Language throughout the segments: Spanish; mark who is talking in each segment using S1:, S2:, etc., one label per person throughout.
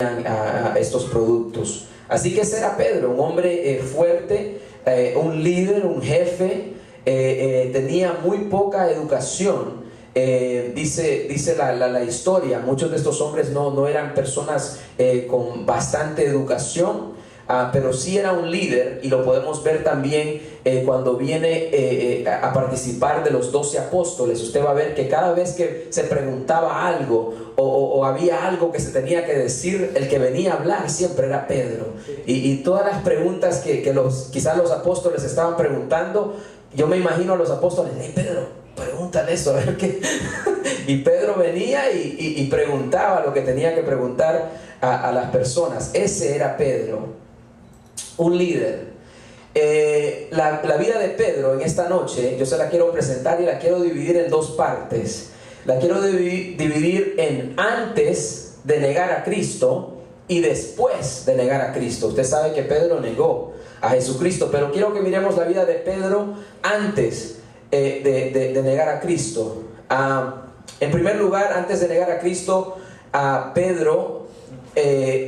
S1: a estos productos. Así que ese era Pedro, un hombre fuerte, un líder, un jefe, tenía muy poca educación. Dice la historia, muchos de estos hombres no eran personas con bastante educación, pero sí era un líder, y lo podemos ver también cuando viene a participar de los 12 apóstoles. Usted va a ver que cada vez que se preguntaba algo o había algo que se tenía que decir, el que venía a hablar siempre era Pedro. Y todas las preguntas que quizás los apóstoles estaban preguntando, yo me imagino a los apóstoles: hey Pedro, pregúntale eso, a ver qué. Y Pedro venía y preguntaba lo que tenía que preguntar a las personas. Ese era Pedro, un líder. La vida de Pedro en esta noche yo se la quiero presentar y la quiero dividir en dos partes. La quiero dividir en antes de negar a Cristo y después de negar a Cristo. Usted sabe que Pedro negó a Jesucristo, pero quiero que miremos la vida de Pedro antes de negar a Cristo. En primer lugar, antes de negar a Cristo, Pedro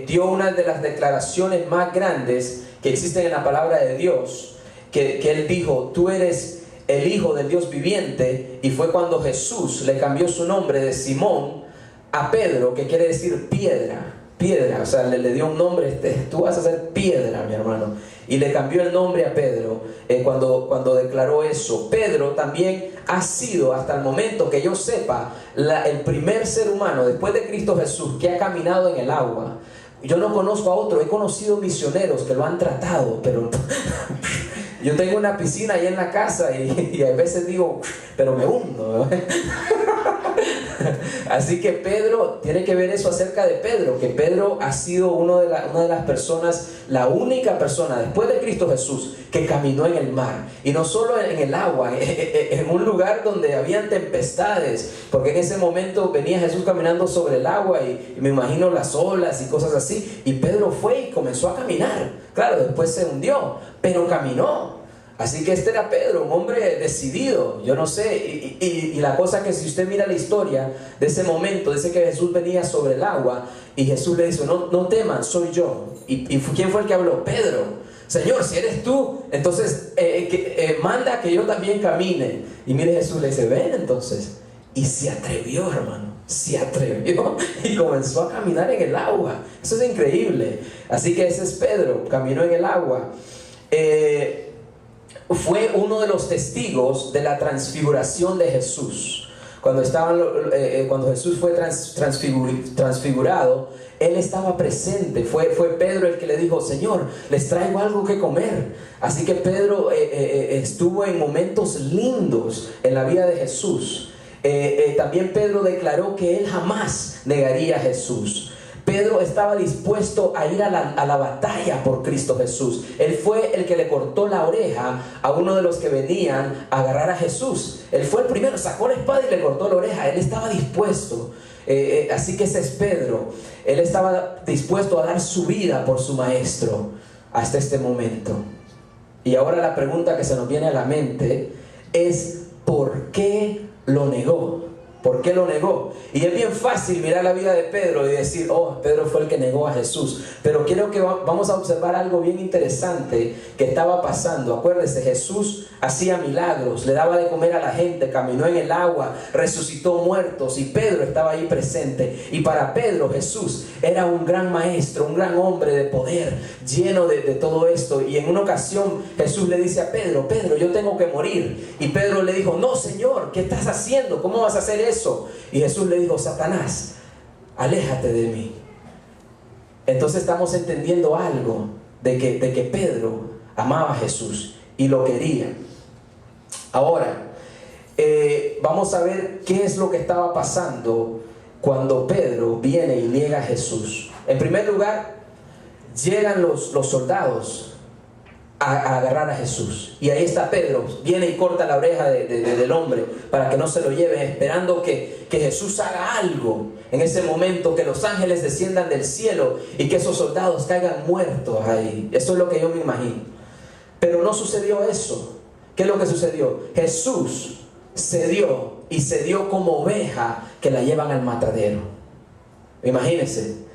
S1: dio una de las declaraciones más grandes que existen en la palabra de Dios, que él dijo: tú eres el Hijo del Dios viviente. Y fue cuando Jesús le cambió su nombre de Simón a Pedro, que quiere decir piedra. O sea, le dio un nombre: tú vas a ser piedra, mi hermano. Y le cambió el nombre a Pedro cuando declaró eso. Pedro también ha sido, hasta el momento que yo sepa, el primer ser humano después de Cristo Jesús que ha caminado en el agua. Yo no conozco a otro. He conocido misioneros que lo han tratado, pero yo tengo una piscina ahí en la casa y a veces digo, pero me hundo. Así que Pedro, tiene que ver eso acerca de Pedro, que Pedro ha sido una de las personas, la única persona después de Cristo Jesús que caminó en el mar, y no solo en el agua, en un lugar donde habían tempestades, porque en ese momento venía Jesús caminando sobre el agua y me imagino las olas y cosas así, y Pedro fue y comenzó a caminar. Claro, después se hundió, pero caminó. Así que este era Pedro, un hombre decidido. Yo no sé, y la cosa que si usted mira la historia de ese momento, dice que Jesús venía sobre el agua y Jesús le dice: no teman, soy yo. ¿Y quién fue el que habló? Pedro. Señor, si eres tú, entonces manda que yo también camine. Y mire, Jesús le dice: ven entonces. Y se atrevió, hermano, se atrevió y comenzó a caminar en el agua. Eso es increíble. Así que ese es Pedro, caminó en el agua. Fue uno de los testigos de la transfiguración de Jesús. Cuando Jesús fue transfigurado, él estaba presente. Fue Pedro el que le dijo: Señor, les traigo algo que comer. Así que Pedro estuvo en momentos lindos en la vida de Jesús. También Pedro declaró que él jamás negaría a Jesús. Pedro estaba dispuesto a ir a la batalla por Cristo Jesús. Él fue el que le cortó la oreja a uno de los que venían a agarrar a Jesús. Él fue el primero, sacó la espada y le cortó la oreja. Él estaba dispuesto. Así que ese es Pedro. Él estaba dispuesto a dar su vida por su maestro hasta este momento. Y ahora la pregunta que se nos viene a la mente es: ¿por qué lo negó? ¿Por qué lo negó? Y es bien fácil mirar la vida de Pedro y decir: oh, Pedro fue el que negó a Jesús. Pero quiero que vamos a observar algo bien interesante que estaba pasando. Acuérdese, Jesús hacía milagros, le daba de comer a la gente, caminó en el agua, resucitó muertos, y Pedro estaba ahí presente. Y para Pedro, Jesús era un gran maestro, un gran hombre de poder, lleno de todo esto. Y en una ocasión Jesús le dice a Pedro: Pedro, yo tengo que morir. Y Pedro le dijo: no, Señor, ¿qué estás haciendo? ¿Cómo vas a hacer eso? Y Jesús le dijo: Satanás, aléjate de mí. Entonces estamos entendiendo algo de que Pedro amaba a Jesús y lo quería. Ahora, vamos a ver qué es lo que estaba pasando cuando Pedro viene y niega a Jesús. En primer lugar, llegan los soldados a agarrar a Jesús, y ahí está Pedro, viene y corta la oreja del hombre para que no se lo lleven, esperando que Jesús haga algo en ese momento, que los ángeles desciendan del cielo y que esos soldados caigan muertos ahí. Eso es lo que yo me imagino, pero no sucedió eso. ¿Qué es lo que sucedió? Jesús cedió, y cedió como oveja que la llevan al matadero. Imagínense.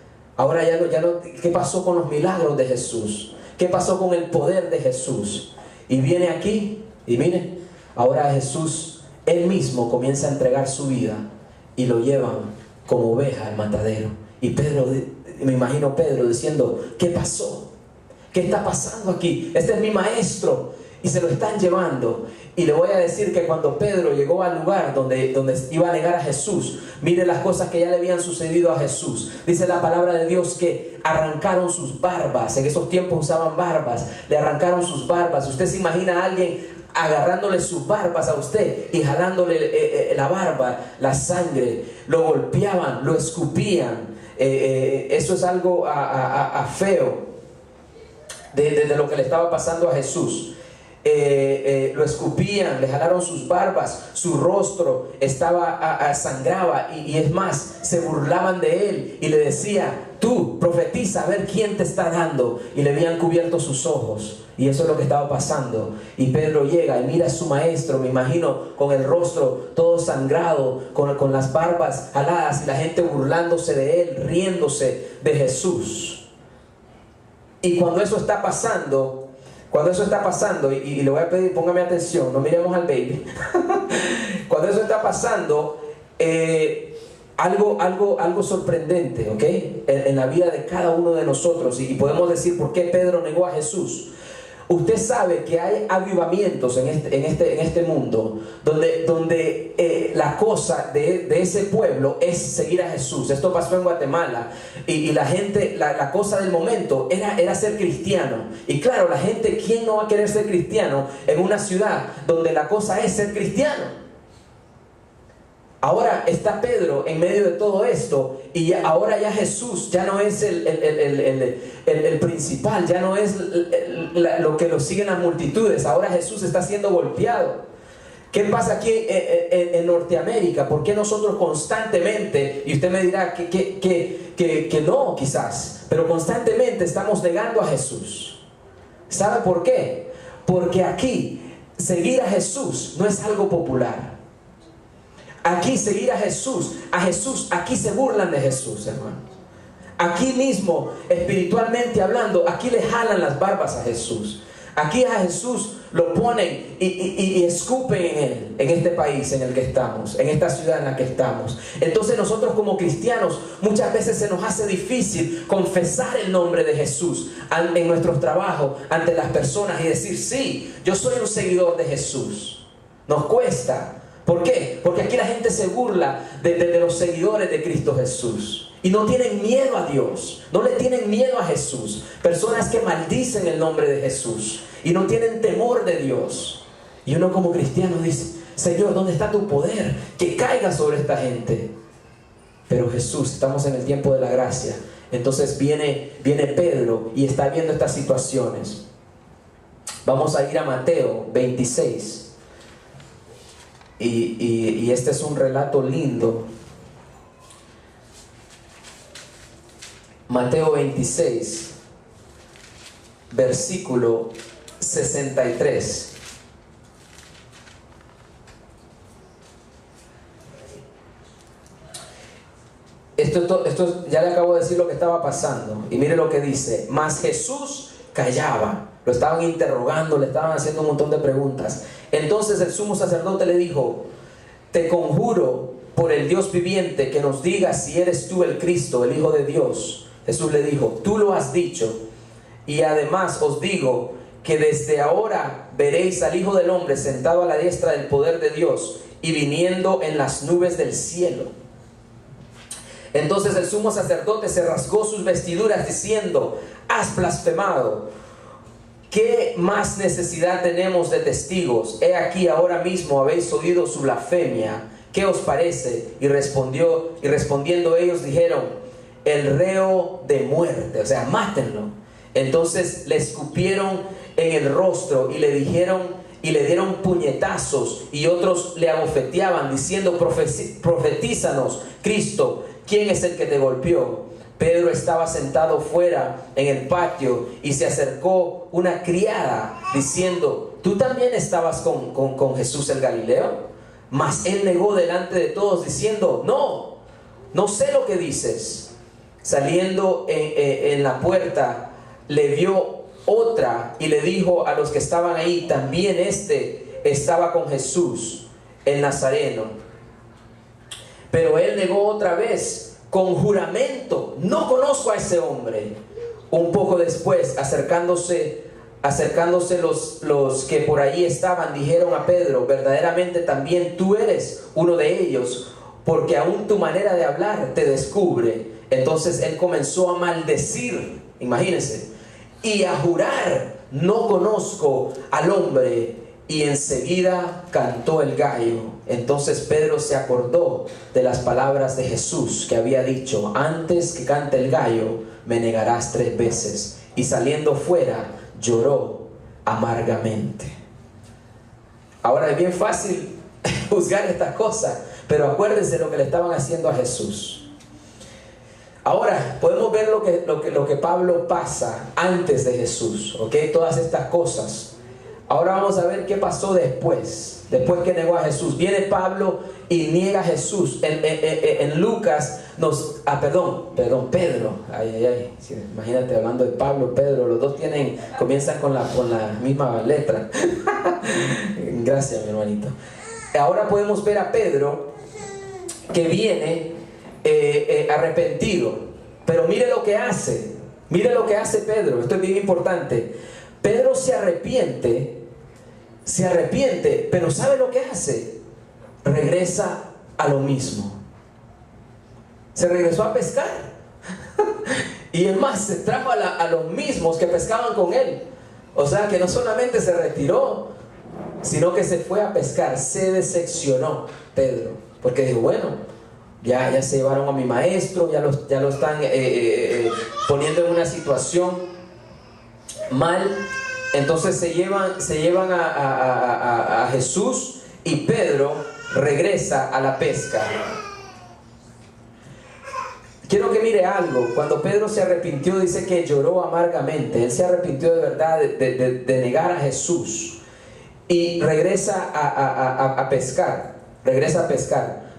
S1: Ahora ya no, ¿qué pasó con los milagros de Jesús? ¿Qué pasó con el poder de Jesús? Y viene aquí, y mire, ahora Jesús, Él mismo comienza a entregar su vida y lo llevan como oveja al matadero. Y Pedro, me imagino Pedro diciendo, ¿qué pasó? ¿Qué está pasando aquí? Este es mi maestro y se lo están llevando. Y le voy a decir que cuando Pedro llegó al lugar donde iba a negar a Jesús, mire las cosas que ya le habían sucedido a Jesús. Dice la palabra de Dios que arrancaron sus barbas. En esos tiempos usaban barbas. Le arrancaron sus barbas. Usted se imagina a alguien agarrándole sus barbas a usted y jalándole la barba, la sangre. Lo golpeaban, lo escupían. Eso es algo feo de lo que le estaba pasando a Jesús. Lo escupían, le jalaron sus barbas, su rostro sangraba y es más, se burlaban de él y le decía, tú profetiza a ver quién te está dando, y le habían cubierto sus ojos. Y eso es lo que estaba pasando. Y Pedro llega y mira a su maestro, me imagino, con el rostro todo sangrado, con las barbas jaladas, y la gente burlándose de él, riéndose de Jesús. Y cuando eso está pasando, y le voy a pedir, póngame atención, no miremos al baby. Cuando eso está pasando, algo sorprendente, ¿ok? En la vida de cada uno de nosotros, y podemos decir por qué Pedro negó a Jesús. Usted sabe que hay avivamientos en este mundo donde la cosa de ese pueblo es seguir a Jesús. Esto pasó en Guatemala y la gente, la cosa del momento era ser cristiano. Y claro, la gente, ¿quién no va a querer ser cristiano en una ciudad donde la cosa es ser cristiano? Ahora está Pedro en medio de todo esto y ahora ya Jesús ya no es el principal, ya no es lo que lo siguen las multitudes. Ahora Jesús está siendo golpeado. ¿Qué pasa aquí en Norteamérica? ¿Por qué nosotros constantemente, y usted me dirá que no quizás, pero constantemente estamos negando a Jesús? ¿Sabe por qué? Porque aquí seguir a Jesús no es algo popular. Aquí seguir a Jesús, aquí se burlan de Jesús, hermanos. Aquí mismo, espiritualmente hablando, aquí le jalan las barbas a Jesús. Aquí a Jesús lo ponen y escupen en él, en este país en el que estamos, en esta ciudad en la que estamos. Entonces nosotros como cristianos muchas veces se nos hace difícil confesar el nombre de Jesús en nuestros trabajos, ante las personas, y decir, sí, yo soy un seguidor de Jesús. Nos cuesta. ¿Por qué? Porque aquí la gente se burla de los seguidores de Cristo Jesús. Y no tienen miedo a Dios, no le tienen miedo a Jesús. Personas que maldicen el nombre de Jesús y no tienen temor de Dios. Y uno como cristiano dice, Señor, ¿dónde está tu poder? Que caiga sobre esta gente. Pero Jesús, estamos en el tiempo de la gracia. Entonces viene Pedro y está viendo estas situaciones. Vamos a ir a Mateo 26. Y este es un relato lindo. Mateo 26, versículo 63. Esto ya le acabo de decir lo que estaba pasando. Y mire lo que dice. Mas Jesús callaba. Lo estaban interrogando, le estaban haciendo un montón de preguntas. Entonces el sumo sacerdote le dijo, te conjuro por el Dios viviente que nos digas si eres tú el Cristo, el Hijo de Dios. Jesús le dijo, tú lo has dicho. Y además os digo que desde ahora veréis al Hijo del Hombre sentado a la diestra del poder de Dios y viniendo en las nubes del cielo. Entonces el sumo sacerdote se rasgó sus vestiduras diciendo, has blasfemado. ¿Qué más necesidad tenemos de testigos? He aquí ahora mismo habéis oído su blasfemia. ¿Qué os parece? Y respondiendo ellos dijeron, el reo de muerte, o sea, mátenlo. Entonces le escupieron en el rostro y le dieron puñetazos, y otros le abofeteaban diciendo, profetízanos, Cristo, ¿quién es el que te golpeó? Pedro estaba sentado fuera en el patio y se acercó una criada diciendo, ¿tú también estabas con Jesús el Galileo? Mas él negó delante de todos diciendo, no sé lo que dices. saliendo en la puerta, le vio otra y le dijo a los que estaban ahí, también este estaba con Jesús, el Nazareno. Pero él negó otra vez, con juramento, no conozco a ese hombre. Un poco después, acercándose los que por allí estaban, dijeron a Pedro, verdaderamente también tú eres uno de ellos, porque aún tu manera de hablar te descubre. Entonces él comenzó a maldecir, imagínense, y a jurar, no conozco al hombre. Y enseguida cantó el gallo. Entonces Pedro se acordó de las palabras de Jesús que había dicho, antes que cante el gallo, me negarás 3 veces. Y saliendo fuera, lloró amargamente. Ahora es bien fácil juzgar estas cosas, pero acuérdense lo que le estaban haciendo a Jesús. Ahora podemos ver lo que Pablo pasa antes de Jesús, ¿ok? Todas estas cosas. Ahora vamos a ver qué pasó después que negó a Jesús. Viene Pablo y niega a Jesús. En Lucas Pedro. Sí, imagínate hablando de Pablo, Pedro, los dos comienzan con la misma letra. Gracias, mi hermanito. Ahora podemos ver a Pedro que viene arrepentido. Pero mire lo que hace. Mire lo que hace Pedro. Esto es bien importante. Pedro se arrepiente, pero ¿sabe lo que hace? Regresa a lo mismo. Se regresó a pescar. Y es más, se trajo a los mismos que pescaban con él. O sea que no solamente se retiró, sino que se fue a pescar. Se decepcionó Pedro, porque dijo, bueno, ya se llevaron a mi maestro, ya lo están poniendo en una situación mal. Entonces se llevan a Jesús, y Pedro regresa a la pesca. Quiero que mire algo. Cuando Pedro se arrepintió, dice que lloró amargamente. Él se arrepintió de verdad de negar a Jesús, y regresa a pescar.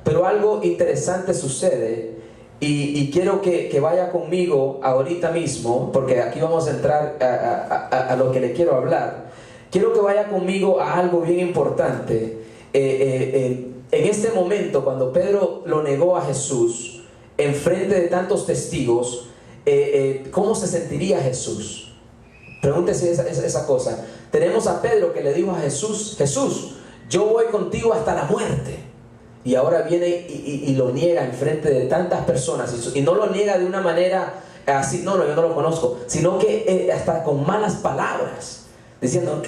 S1: Pero algo interesante sucede. Y quiero que vaya conmigo ahorita mismo, porque aquí vamos a entrar a lo que le quiero hablar. Quiero que vaya conmigo a algo bien importante. En este momento, cuando Pedro lo negó a Jesús, en frente de tantos testigos, ¿cómo se sentiría Jesús? Pregúntese esa cosa. Tenemos a Pedro que le dijo a Jesús, Jesús, yo voy contigo hasta la muerte. Y ahora viene y lo niega en frente de tantas personas. Y no lo niega de una manera así, no, yo no lo conozco, sino que hasta con malas palabras, diciendo,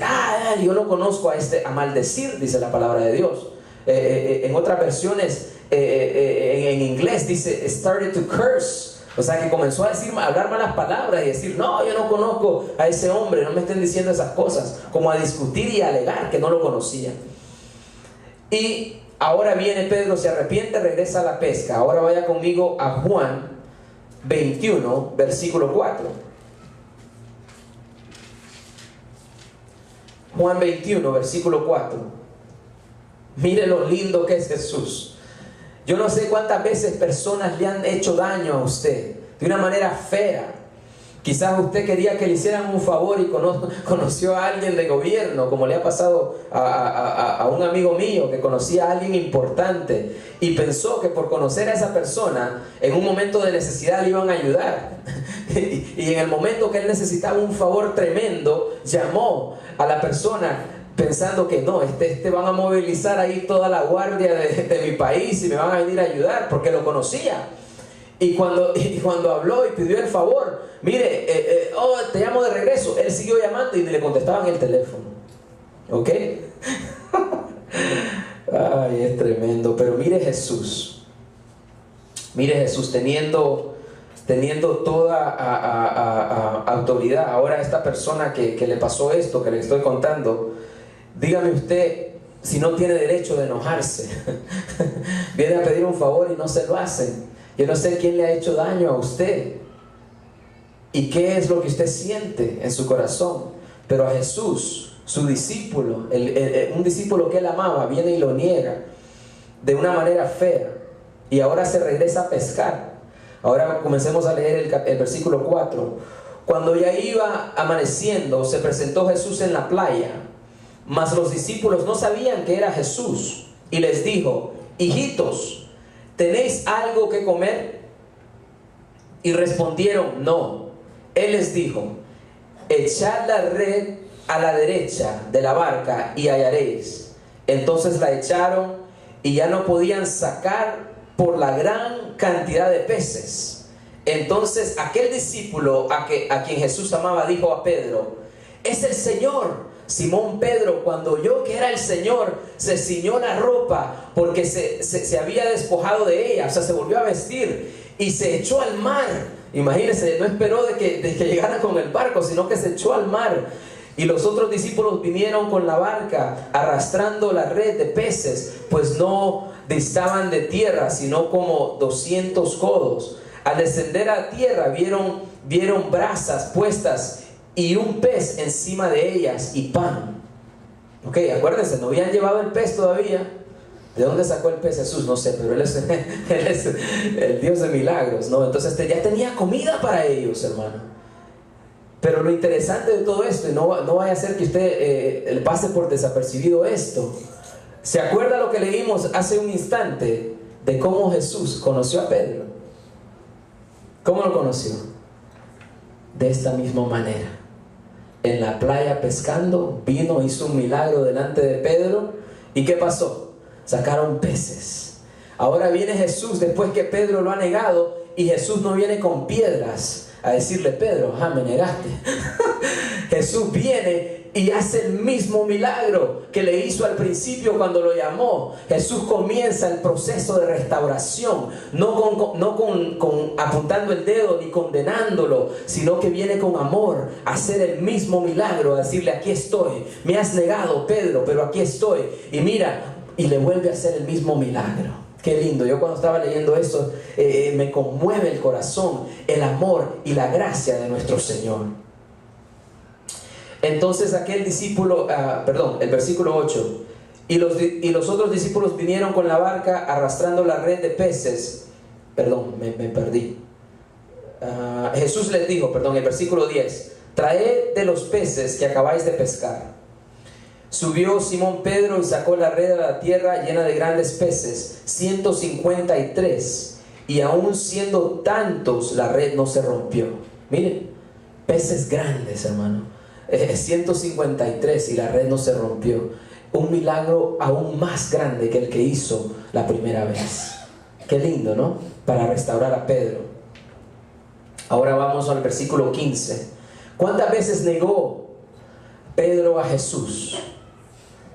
S1: yo no conozco a maldecir, dice la palabra de Dios. En otras versiones, en inglés dice, started to curse. O sea que comenzó a hablar malas palabras y decir, no, yo no conozco a ese hombre, no me estén diciendo esas cosas. Como a discutir y a alegar que no lo conocía. Y ahora viene Pedro, se arrepiente, regresa a la pesca. Ahora vaya conmigo a Juan 21, versículo 4. Juan 21, versículo 4. Mire lo lindo que es Jesús. Yo no sé cuántas veces personas le han hecho daño a usted de una manera fea. Quizás usted quería que le hicieran un favor y conoció a alguien de gobierno, como le ha pasado a un amigo mío que conocía a alguien importante, y pensó que por conocer a esa persona en un momento de necesidad le iban a ayudar. Y en el momento que él necesitaba un favor tremendo, llamó a la persona pensando que no, van a movilizar ahí toda la guardia de mi país y me van a venir a ayudar, porque lo conocía. Y cuando habló y pidió el favor, mire, te llamo de regreso, él siguió llamando y le contestaban el teléfono. ¿Ok? Ay, es tremendo. Pero mire Jesús teniendo toda autoridad. Ahora esta persona que le pasó esto que le estoy contando, dígame usted si no tiene derecho de enojarse. Viene a pedir un favor y no se lo hacen. Yo no sé quién le ha hecho daño a usted y qué es lo que usted siente en su corazón, pero a Jesús, su discípulo, un discípulo que él amaba, viene y lo niega de una manera fea, y ahora se regresa a pescar. Ahora comencemos a leer el versículo 4. Cuando ya iba amaneciendo, se presentó Jesús en la playa, mas los discípulos no sabían que era Jesús, y les dijo: hijitos, ¿tenéis algo que comer? Y respondieron: no. Él les dijo: echad la red a la derecha de la barca y hallaréis. Entonces la echaron y ya no podían sacar por la gran cantidad de peces. Entonces aquel discípulo a quien Jesús amaba dijo a Pedro: es el Señor. Simón Pedro, cuando oyó que era el Señor, se ciñó la ropa porque se había despojado de ella, o sea, se volvió a vestir y se echó al mar. Imagínense, no esperó de que llegara con el barco, sino que se echó al mar. Y los otros discípulos vinieron con la barca arrastrando la red de peces, pues no distaban de tierra, sino como 200 codos. Al descender a tierra vieron brasas puestas y un pez encima de ellas y pan. Ok, acuérdense, no habían llevado el pez todavía. ¿De dónde sacó el pez Jesús? No sé, pero él es el Dios de milagros, ¿no? Entonces ya tenía comida para ellos, hermano. Pero lo interesante de todo esto, y no vaya a ser que usted pase por desapercibido esto. ¿Se acuerda lo que leímos hace un instante de cómo Jesús conoció a Pedro? ¿Cómo lo conoció? De esta misma manera. En la playa pescando, vino, hizo un milagro delante de Pedro. ¿Y qué pasó? Sacaron peces. Ahora viene Jesús después que Pedro lo ha negado, y Jesús no viene con piedras a decirle: Pedro, me negaste. Jesús viene y hace el mismo milagro que le hizo al principio cuando lo llamó. Jesús comienza el proceso de restauración, no con apuntando el dedo ni condenándolo, sino que viene con amor a hacer el mismo milagro, a decirle: aquí estoy, me has negado, Pedro, pero aquí estoy. Y mira, y le vuelve a hacer el mismo milagro. Qué lindo. Yo cuando estaba leyendo esto, me conmueve el corazón, el amor y la gracia de nuestro Señor. Entonces aquel discípulo, el versículo 8, y los otros discípulos vinieron con la barca arrastrando la red de peces. Me perdí. Jesús les dijo, el versículo 10, traed de los peces que acabáis de pescar. Subió Simón Pedro y sacó la red a la tierra llena de grandes peces, 153, y aún siendo tantos la red no se rompió. Miren, peces grandes, hermano, 153 y la red no se rompió. Un milagro aún más grande que el que hizo la primera vez. Qué lindo, ¿no? Para restaurar a Pedro. Ahora vamos al versículo 15. ¿Cuántas veces negó Pedro a Jesús?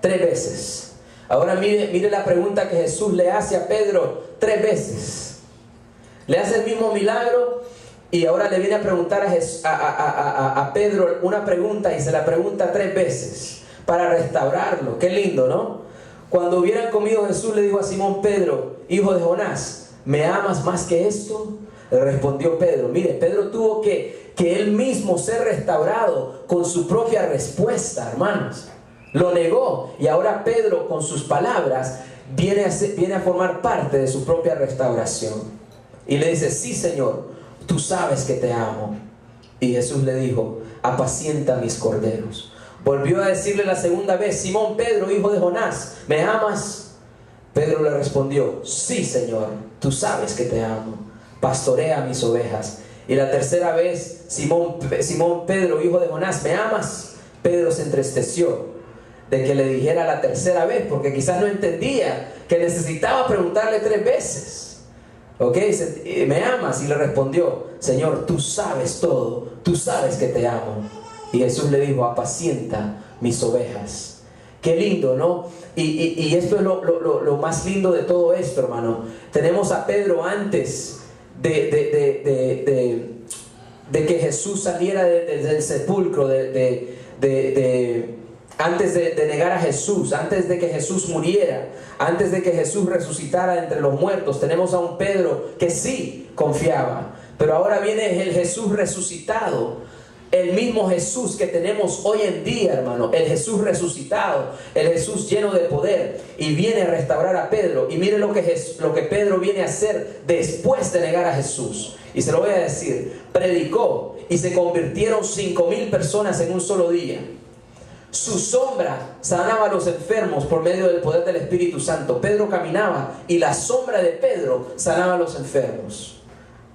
S1: 3 veces. Ahora mire la pregunta que Jesús le hace a Pedro 3 veces. Le hace el mismo milagro y ahora le viene a preguntar a Pedro una pregunta, y se la pregunta 3 veces para restaurarlo. Qué lindo, ¿no? Cuando hubieran comido, Jesús le dijo a Simón Pedro: hijo de Jonás, ¿me amas más que esto? Le respondió Pedro. Mire, Pedro tuvo que él mismo ser restaurado con su propia respuesta, hermanos. Lo negó, y ahora Pedro con sus palabras viene a formar parte de su propia restauración. Y le dice: sí, Señor, tú sabes que te amo. Y Jesús le dijo: apacienta mis corderos. Volvió a decirle la segunda vez: Simón Pedro, hijo de Jonás, ¿me amas? Pedro le respondió: sí, Señor, tú sabes que te amo. Pastorea mis ovejas. Y la tercera vez: Simón Pedro, hijo de Jonás, ¿me amas? Pedro se entristeció de que le dijera la tercera vez, porque quizás no entendía que necesitaba preguntarle 3 veces. ¿Ok? ¿Me amas? Y le respondió: Señor, tú sabes todo, tú sabes que te amo. Y Jesús le dijo: apacienta mis ovejas. Qué lindo, ¿no? Y esto es lo más lindo de todo esto, hermano. Tenemos a Pedro antes de que Jesús saliera del sepulcro, antes de negar a Jesús, antes de que Jesús muriera, antes de que Jesús resucitara entre los muertos. Tenemos a un Pedro que sí confiaba, pero ahora viene el Jesús resucitado El mismo Jesús que tenemos hoy en día, hermano, el Jesús resucitado, el Jesús lleno de poder, y viene a restaurar a Pedro. Y mire lo que Pedro viene a hacer después de negar a Jesús. Y se lo voy a decir: predicó y se convirtieron 5,000 personas en un solo día. Su sombra sanaba a los enfermos por medio del poder del Espíritu Santo. Pedro caminaba y la sombra de Pedro sanaba a los enfermos.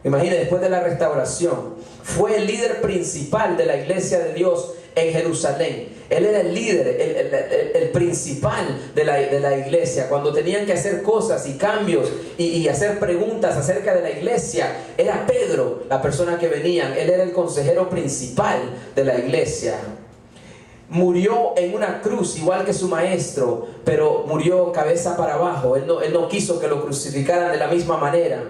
S1: Imagínense, después de la restauración, fue el líder principal de la iglesia de Dios en Jerusalén. Él era el líder, el principal de la iglesia. Cuando tenían que hacer cosas y cambios y hacer preguntas acerca de la iglesia, era Pedro la persona que venía. Él era el consejero principal de la iglesia. Murió en una cruz igual que su maestro, pero murió cabeza para abajo. Él no quiso que lo crucificaran de la misma manera.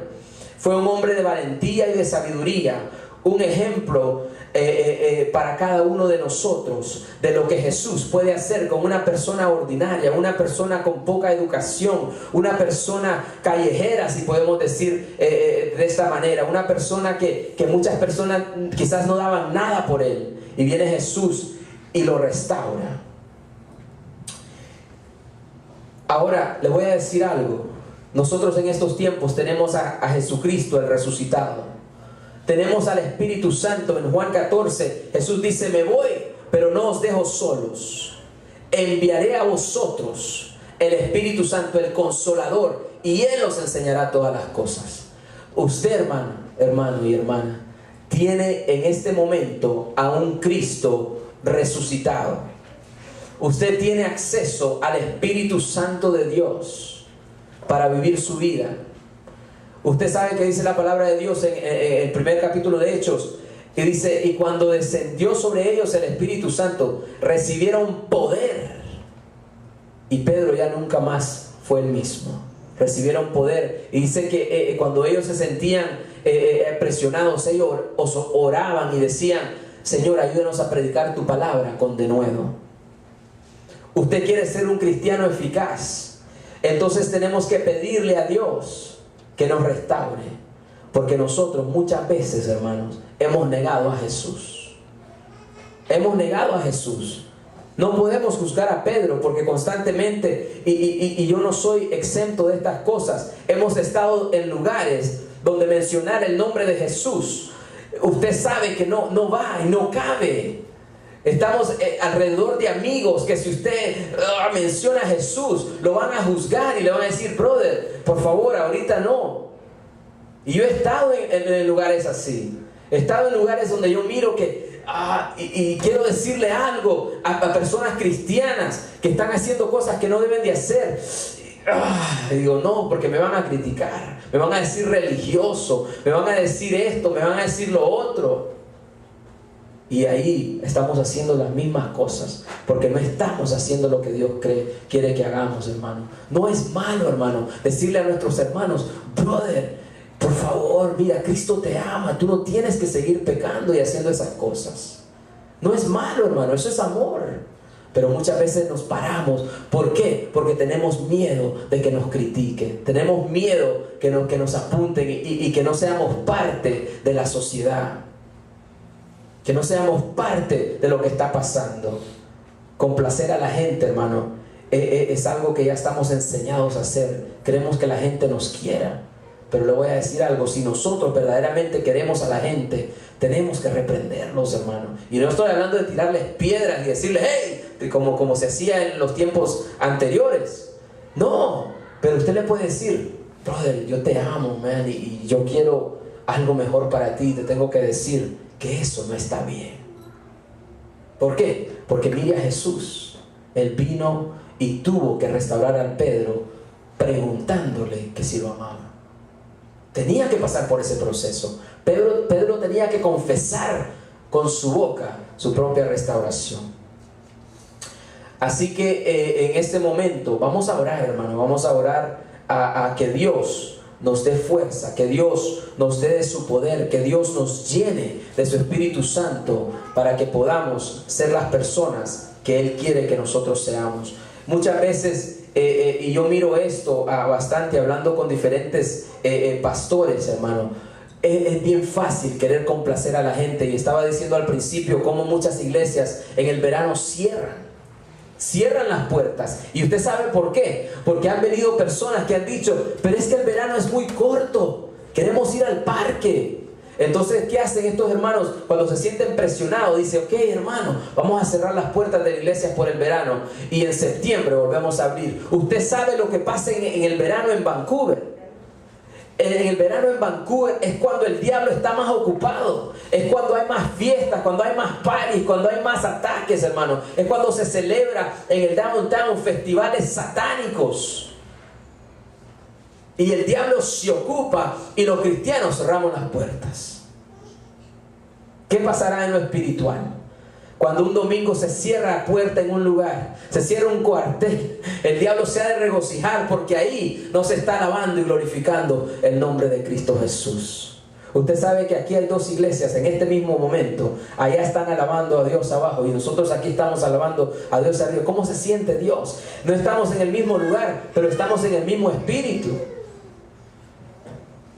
S1: Fue un hombre de valentía y de sabiduría, un ejemplo para cada uno de nosotros de lo que Jesús puede hacer con una persona ordinaria, una persona con poca educación, una persona callejera, si podemos decir de esta manera, una persona que muchas personas quizás no daban nada por él, y viene Jesús y lo restaura. Ahora le voy a decir algo. Nosotros en estos tiempos tenemos a Jesucristo el resucitado. Tenemos al Espíritu Santo. En Juan 14 Jesús dice: me voy, pero no os dejo solos. Enviaré a vosotros el Espíritu Santo, el Consolador, y Él os enseñará todas las cosas. Usted, hermano y hermana, tiene en este momento a un Cristo resucitado. Usted tiene acceso al Espíritu Santo de Dios para vivir su vida. Usted sabe que dice la palabra de Dios en el primer capítulo de Hechos, que dice: y cuando descendió sobre ellos el Espíritu Santo, recibieron poder. Y Pedro ya nunca más fue el mismo. Recibieron poder. Y dice que cuando ellos se sentían presionados, ellos oraban y decían: Señor, ayúdanos a predicar tu palabra con denuedo. Usted quiere ser un cristiano eficaz. Entonces tenemos que pedirle a Dios que nos restaure, porque nosotros muchas veces, hermanos, hemos negado a Jesús. Hemos negado a Jesús. No podemos juzgar a Pedro, porque constantemente, y yo no soy exento de estas cosas, hemos estado en lugares donde mencionar el nombre de Jesús, usted sabe que no va y no cabe. Estamos alrededor de amigos que si usted menciona a Jesús, lo van a juzgar y le van a decir: brother, por favor, ahorita no. Y yo he estado en lugares así. He estado en lugares donde yo miro que y quiero decirle algo a personas cristianas que están haciendo cosas que no deben de hacer. Y digo: no, porque me van a criticar, me van a decir religioso, me van a decir esto, me van a decir lo otro. Y ahí estamos haciendo las mismas cosas, porque no estamos haciendo lo que Dios quiere que hagamos, hermano. No es malo, hermano, decirle a nuestros hermanos: brother, por favor, mira, Cristo te ama, tú no tienes que seguir pecando y haciendo esas cosas. No es malo, hermano, eso es amor. Pero muchas veces nos paramos. ¿Por qué? Porque tenemos miedo de que nos critiquen. Tenemos miedo que nos apunten y que no seamos parte de la sociedad. Que no seamos parte de lo que está pasando. Complacer a la gente, hermano, es algo que ya estamos enseñados a hacer. Queremos que la gente nos quiera. Pero le voy a decir algo: si nosotros verdaderamente queremos a la gente, tenemos que reprenderlos, hermano. Y no estoy hablando de tirarles piedras y decirles: hey, como se hacía en los tiempos anteriores. No, pero usted le puede decir: brother, yo te amo, man, y yo quiero algo mejor para ti. Te tengo que decir que eso no está bien. ¿Por qué? Porque mire a Jesús. Él vino y tuvo que restaurar a Pedro preguntándole que si lo amaba. Tenía que pasar por ese proceso. Pedro tenía que confesar con su boca su propia restauración. Así que en este momento vamos a orar, hermano. Vamos a orar a que Dios nos dé fuerza, que Dios nos dé de su poder, que Dios nos llene de su Espíritu Santo para que podamos ser las personas que Él quiere que nosotros seamos. Muchas veces, y yo miro esto bastante hablando con diferentes pastores, hermano, es bien fácil querer complacer a la gente. Y estaba diciendo al principio cómo muchas iglesias en el verano cierran las puertas. Y usted sabe por qué. Porque han venido personas que han dicho, pero es que el verano es muy corto, queremos ir al parque. Entonces, ¿qué hacen estos hermanos cuando se sienten presionados? Dicen, ok, hermano, vamos a cerrar las puertas de la iglesia por el verano y en septiembre volvemos a abrir. Usted sabe lo que pasa en el verano en Vancouver. En el verano en Vancouver es cuando el diablo está más ocupado. Es cuando hay más fiestas, cuando hay más parties, cuando hay más ataques, hermano. Es cuando se celebra en el downtown festivales satánicos. Y el diablo se ocupa y los cristianos cerramos las puertas. ¿Qué pasará en lo espiritual? Cuando un domingo se cierra la puerta en un lugar, se cierra un cuartel, el diablo se ha de regocijar porque ahí no se está alabando y glorificando el nombre de Cristo Jesús. Usted sabe que aquí hay dos iglesias en este mismo momento. Allá están alabando a Dios abajo y nosotros aquí estamos alabando a Dios arriba. ¿Cómo se siente Dios? No estamos en el mismo lugar, pero estamos en el mismo espíritu.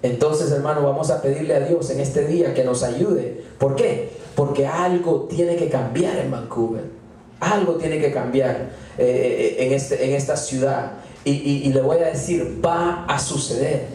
S1: Entonces, hermano, vamos a pedirle a Dios en este día que nos ayude. ¿Por qué? Porque algo tiene que cambiar en Vancouver. Algo tiene que cambiar en esta ciudad. Y le voy a decir, va a suceder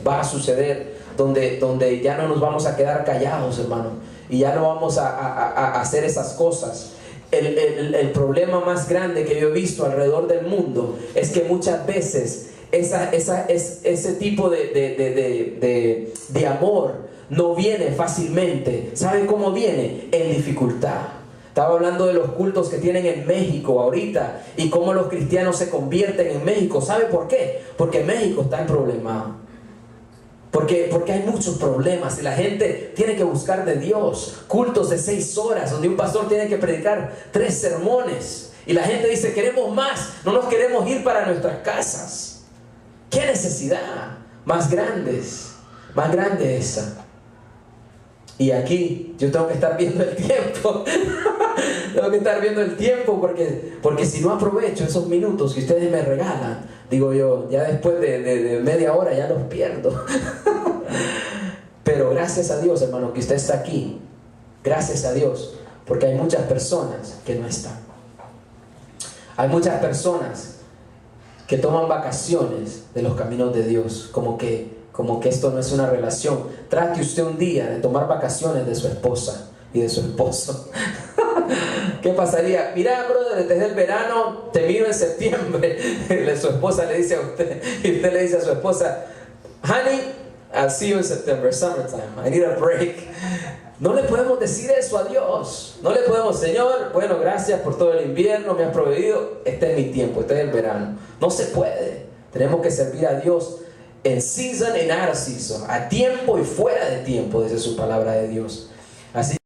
S1: donde ya no nos vamos a quedar callados, hermano. Y ya no vamos a hacer esas cosas. El problema más grande que yo he visto alrededor del mundo es que muchas veces ese tipo de amor no viene fácilmente. ¿Sabe cómo viene? En dificultad. Estaba hablando de los cultos que tienen en México ahorita y cómo los cristianos se convierten en México. ¿Sabe por qué? Porque México está en problema. Porque hay muchos problemas y la gente tiene que buscar de Dios. Cultos de 6 horas donde un pastor tiene que predicar 3 sermones. Y la gente dice, queremos más, no nos queremos ir para nuestras casas. ¿Qué necesidad? Más grande esa. Y aquí yo tengo que estar viendo el tiempo. Tengo que estar viendo el tiempo porque si no aprovecho esos minutos que ustedes me regalan, digo yo, ya después de media hora ya los pierdo. Pero gracias a Dios, hermano, que usted está aquí. Gracias a Dios, porque hay muchas personas que no están. Hay muchas personas que toman vacaciones de los caminos de Dios, como que esto no es una relación. Trate usted un día de tomar vacaciones de su esposa y de su esposo. ¿Qué pasaría? Mira, brother, desde el verano te miro en septiembre. Su esposa le dice a usted, y usted le dice a su esposa, honey, I'll see you in September, summertime, I need a break. No le podemos decir eso a Dios. No le podemos, Señor, bueno, gracias por todo el invierno, me has proveído, este es mi tiempo, este es el verano. No se puede. Tenemos que servir a Dios en season and out of season, a tiempo y fuera de tiempo, dice su palabra de Dios. Así